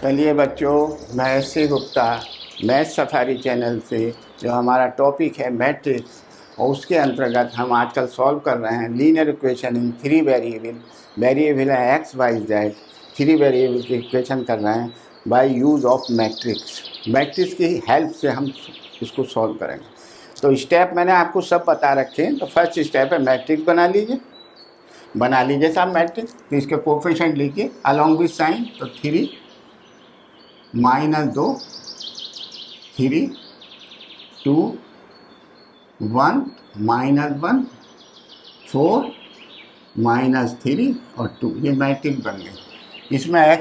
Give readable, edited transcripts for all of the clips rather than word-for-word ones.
चलिए बच्चों, मैं SC. Gupta math safari channel से जो हमारा टॉपिक है मैट्रिक्स, और उसके अंतर्गत हम आजकल सॉल्व कर रहे हैं लीनियर इक्वेशन इन 3 वेरिएबल है एक्स वाई जेड। 3 वेरिएबल की इक्वेशन कर रहे हैं बाय यूज़ ऑफ मैट्रिक्स की हेल्प से हम इसको सॉल्व करेंगे। तो स्टेप मैंने आपको सब बता रखे हैं। तो फर्स्ट स्टेप है मैट्रिक्स बना लीजिए साहब मैट्रिक्स। तो इसके कोफिशिएंट लिखिए अलॉन्ग विथ साइन। तो 3 -2 3 2 1 -1 4 -3 और 2, ये मैट्रिक्स बन गई। इसमें x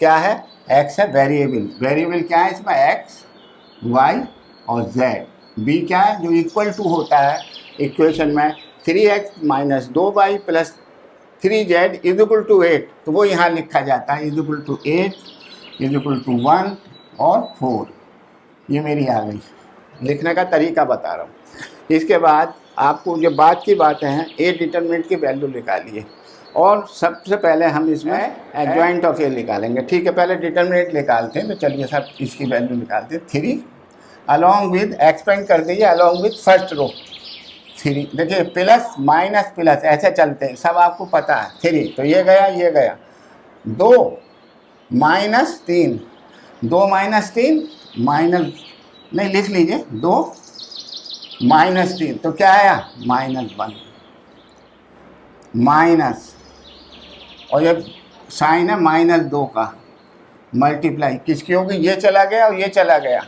क्या है? x है वेरिएबल क्या है इसमें? x y और z। b क्या है? जो इक्वल टू होता है इक्वेशन में 3x - 2y + 3z = 8। तो वो यहाँ लिखा जाता है = 8 = 1 और 4। ये मेरी आ गई, लिखने का तरीका बता रहा हूँ। इसके बाद आपको जो बात की बातें हैं, ए डिटरमिनेंट की वैल्यू निकालिए। और सबसे पहले हम इसमें एडजॉइंट ऑफ ए निकालेंगे। ठीक है, पहले डिटरमिनेंट निकालते हैं। तो चलिए साहब इसकी वैल्यू निकालते हैं। 3 अलॉन्ग विद, एक्सपेंड कर दीजिए अलॉन्ग विद फर्स्ट रो 3। देखिए प्लस माइनस प्लस ऐसे चलते हैं, सब आपको पता है। 3 तो ये गया 2 -3 2 -3 माइनस नहीं, लिख लीजिए 2 -3 तो क्या आया? -1 माइनस, और ये साइन है -2 का, मल्टीप्लाई किसकी होगी? ये चला गया और ये चला गया।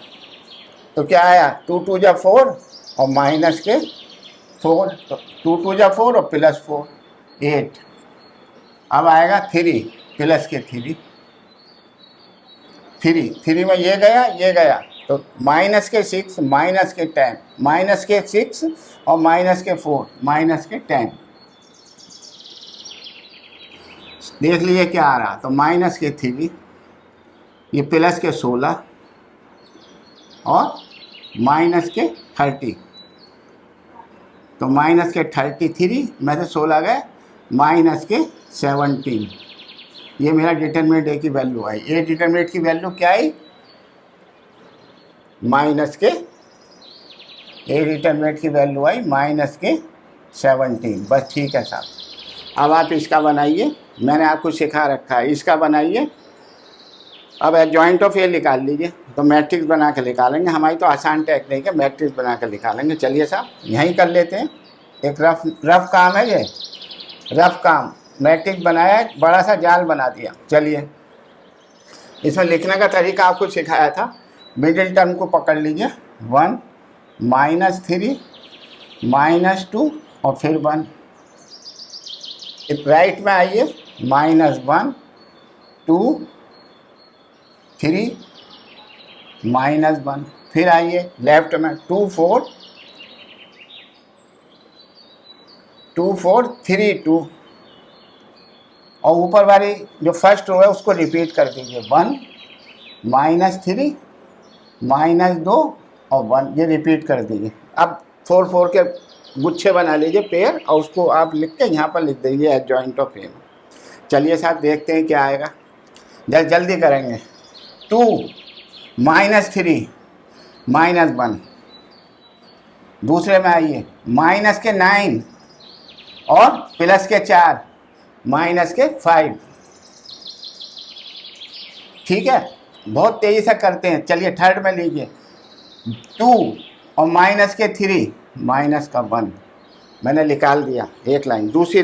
तो क्या आया? 2 × 2 = 4 और माइनस के 4, तो 2 × 2 = 4 और +4 8। अब आएगा 3 प्लस के 3 में ये गया तो माइनस के 6 माइनस के 10 माइनस के 6 और माइनस के 4 माइनस के 10। देख लीजिए क्या आ रहा। तो माइनस के 3, ये प्लस के 16 और माइनस के 30। तो माइनस के 33 में से 16 गए, माइनस के 17। ये मेरा डिटरमिनेंट ए की वैल्यू आई। ए डिटरमिनेंट की वैल्यू क्या आई? माइनस के, ए डिटरमिनेंट की वैल्यू आई -17। बस ठीक है साहब। अब आप इसका बनाइए, मैंने आपको सिखा रखा है, इसका बनाइए। अब एडजॉइंट ऑफ ए निकाल लीजिए। तो मैट्रिक्स बना के निकालेंगे। हमारी तो आसान टेक्निक है, मैट्रिक्स बना के निकालेंगे। चलिए साहब यहीं कर लेते हैं। एक रफ काम है ये, रफ काम। मैट्रिक्स बनाया, बड़ा सा जाल बना दिया। चलिए इसमें लिखने का तरीका आपको सिखाया था। मिडिल टर्म को पकड़ लीजिए, 1 -3 -2 और फिर 1। राइट में आइए, -1 2 3 -1। फिर आइए लेफ्ट में 2 4 3 2। और ऊपर वाली जो फर्स्ट रो है उसको रिपीट कर दीजिए, 1 -3 -2 और 1, ये रिपीट कर दीजिए। अब 4 4 के गुच्छे बना लीजिए पेयर, और उसको आप लिख के यहाँ पर लिख दीजिए एडजॉइंट ऑफ ए। चलिए साहब देखते हैं क्या आएगा, जल्दी करेंगे। 2 -3 -1। दूसरे में आइए, माइनस के 9 और प्लस के 4 माइनस के 5। ठीक है, बहुत तेज़ी से करते हैं। चलिए थर्ड में लीजिए, 2 और माइनस के 3 माइनस का 1। मैंने निकाल दिया एक लाइन। दूसरा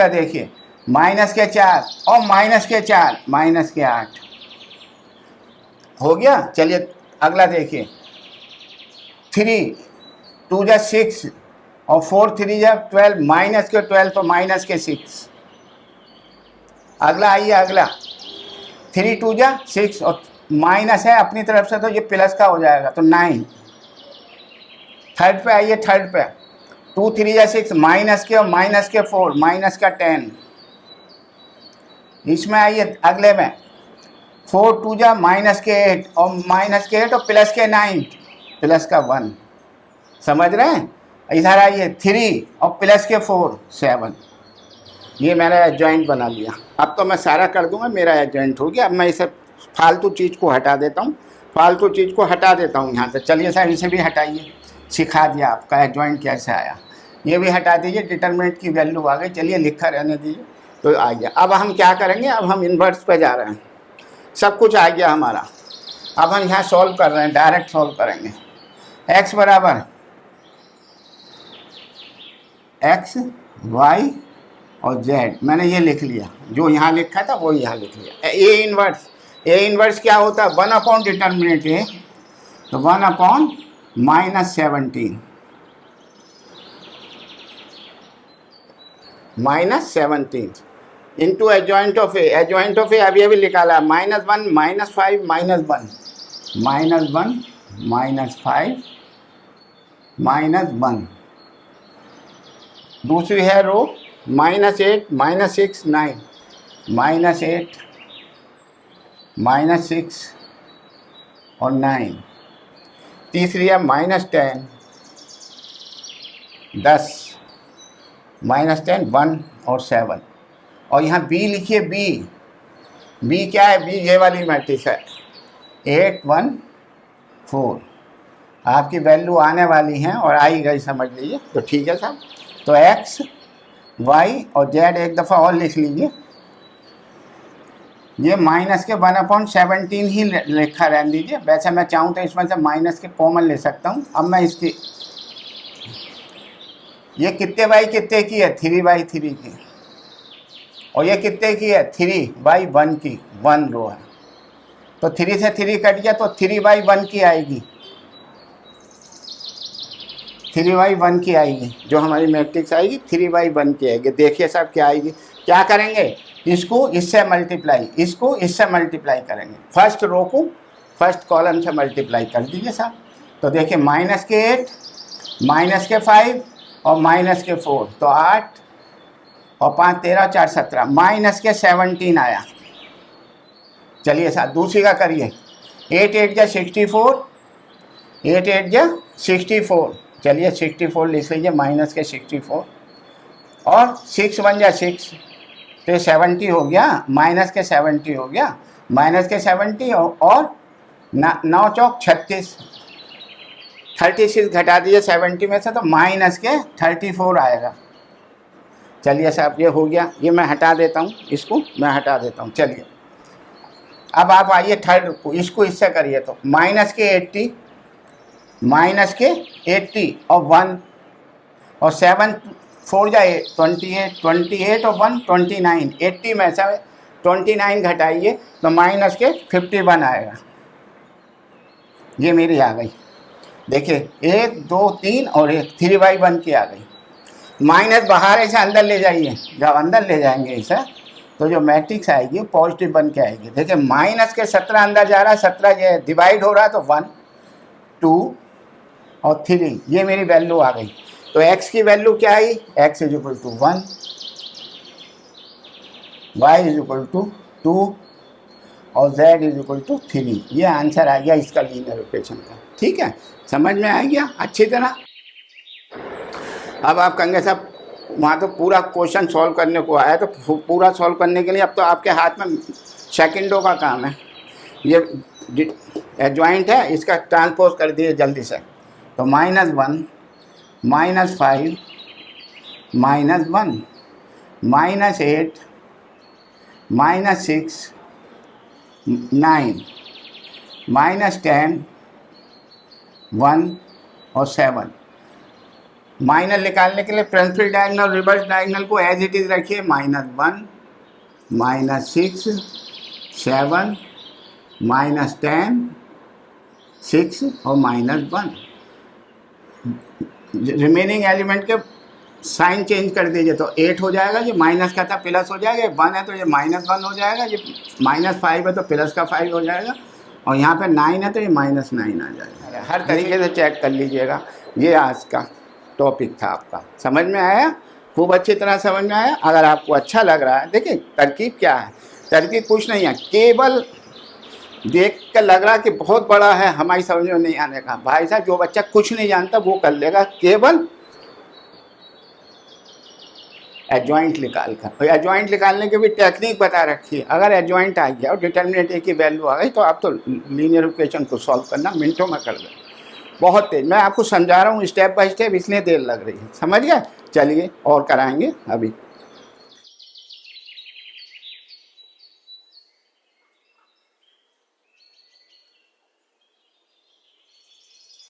देखिए, माइनस के 4 और माइनस के 4 माइनस के 8 हो गया। चलिए अगला देखिए, 3 2 = 6 और 4 3 = 12 माइनस के 12 तो माइनस के 6। अगला आइए, अगला 3 2 = 6 और माइनस है अपनी तरफ से तो ये प्लस का हो जाएगा, तो 9। थर्ड पे आइए, 2 3 = 6 माइनस के और माइनस के 4 माइनस का 10। इसमें आइए अगले में, 4 2 = माइनस के 8 और माइनस के 8 और प्लस के 9 प्लस का 1। समझ रहे हैं? इधर आइए, 3 और प्लस के 4 7। ये मेरा एडजॉइंट बना लिया। अब तो मैं सारा कर दूंगा, मेरा एडजॉइंट हो गया। अब मैं इसे फालतू चीज़ को हटा देता हूँ, फालतू चीज़ को हटा देता हूँ यहाँ से। चलिए साहब इसे भी हटाइए, सिखा दिया आपका एडजॉइंट कैसे आया। ये भी हटा दीजिए, डिटरमिनेंट की वैल्यू आ गई। चलिए लिखा रहने दीजिए, तो आ गया। अब हम क्या करेंगे, अब हम इन्वर्स पे जा रहे हैं। सब कुछ आ गया हमारा। अब हम यहाँ सॉल्व कर रहे हैं, डायरेक्ट सॉल्व करेंगे। x बराबर x y और z, मैंने ये लिख लिया, जो यहाँ लिखा था वो यहाँ लिख लिया। ए इन्वर्स क्या होता है, 1 अपॉन डिटर्मिनेंट ए, तो 1 upon -17 into adjoint of A. Adjoint of A अभी अभी निकाला, -1 -5 -1 -1 -5 -1। दूसरी है रो -8 -6 9 -8 -6 और 9। तीसरी है -10 10 -10 1 और 7। और यहाँ b लिखिए, b क्या है, b ये वाली मैट्रिक्स है 8 1 4। आपकी वैल्यू आने वाली हैं और आई गई, समझ लीजिए। तो ठीक है साहब, तो x y और z एक दफ़ा और लिख लीजिए। ये माइनस के 1/17 ही लिखा रहने दीजिए। वैसे मैं चाहूँ तो इसमें से माइनस के कॉमन ले सकता हूँ। अब मैं इसकी, ये कितने बाई कितने की है, 3/3 की। और ये कितने की है, 3/1 की, 1 रो है। तो 3 से 3 कट गया तो 3/1 की आएगी, 3/1 की आएगी। जो हमारी मैट्रिक्स आएगी 3/1 की आएगी। देखिए साहब क्या आएगी। क्या करेंगे, इसको इससे मल्टीप्लाई, इसको इससे मल्टीप्लाई करेंगे। फर्स्ट रो को फर्स्ट कॉलम से मल्टीप्लाई कर दीजिए साहब। तो देखिए -8 -5 और -4, तो 8 और 5 13 4 17, -17 आया। चलिए साहब दूसरी का करिए। 8 8 जा 64, 8 8 जा 64। चलिए 64 लिख लीजिए, -64। और 6 1 जा 6, तो 70 हो गया, -70 हो गया, -70 और 9 चौक 36, 36 घटा दीजिए 70 में से, तो -34 आएगा। चलिए साहब ये हो गया। ये मैं हटा देता हूँ, इसको मैं हटा देता हूँ। चलिए अब आप आइए थर्ड को, इसको इससे करिए। तो -80 और 1 और 7 4 जाए 28, 28 और 1 29, 80 में से 29 घटाइए तो -51 आएगा। ये मेरी आ गई। देखिए 1 2 3 और 1, 3/1 की आ गई। माइनस बाहर ऐसे अंदर ले जाइए, जब अंदर ले जाएंगे इसे तो जो मैट्रिक्स आएगी वो पॉजिटिव बन के आएगी। देखिए -17 अंदर जा रहा है, 17 ये डिवाइड हो रहा है, तो 1 2 और 3, ये मेरी वैल्यू आ गई। तो x की वैल्यू क्या आई, x = 1, y = 2 और z = 3। ये आंसर आ गया इसका लीनियर इक्वेशन का। ठीक है, समझ में आ गया अच्छी तरह। अब आप कहेंगे साहब वहाँ तो पूरा क्वेश्चन सॉल्व करने को आया, तो पूरा सॉल्व करने के लिए अब तो आपके हाथ में सेकंडों का काम है। ये एडजॉइंट है, इसका ट्रांसपोज कर दिए जल्दी से। तो -1 -5 -1 -8 -6 9 -10 1 और 7। माइनर निकालने के लिए प्रिंसिपल डायगोनल रिवर्स डायगोनल को एज इट इज़ रखिए। -1 -6 7 -10 6 और -1। रिमेनिंग एलिमेंट के साइन चेंज कर दीजिए, तो 8 हो जाएगा, ये माइनस का था प्लस हो जाएगा, 1 है तो ये -1 हो जाएगा, ये -5 है तो प्लस का 5 हो जाएगा, और यहाँ पे 9 है तो ये -9 आ जाएगा। हर तरीके से चेक कर लीजिएगा। ये आज का टॉपिक था आपका, समझ में आया, खूब अच्छी तरह समझ में आया। अगर आपको अच्छा लग रहा है, देखिए तरकीब क्या है, तरकीब कुछ नहीं है, केवल देख कर लग रहा कि बहुत बड़ा है, हमारी समझ में नहीं आने का। भाई साहब जो बच्चा कुछ नहीं जानता वो कर लेगा, केवल एडजॉइंट निकाल कर, और एडजॉइंट निकालने की भी टेक्निक बता रखी है। अगर एडजॉइंट आ गया और डिटर्मिनेंट ए की वैल्यू आ गई तो आप तो लीनियर इक्वेशन को सॉल्व करना मिनटों में कर दो, बहुत तेज। मैं आपको समझा रहा हूँ स्टेप बाय स्टेप, इसलिए देर लग रही है, समझ गए। चलिए और कराएंगे अभी।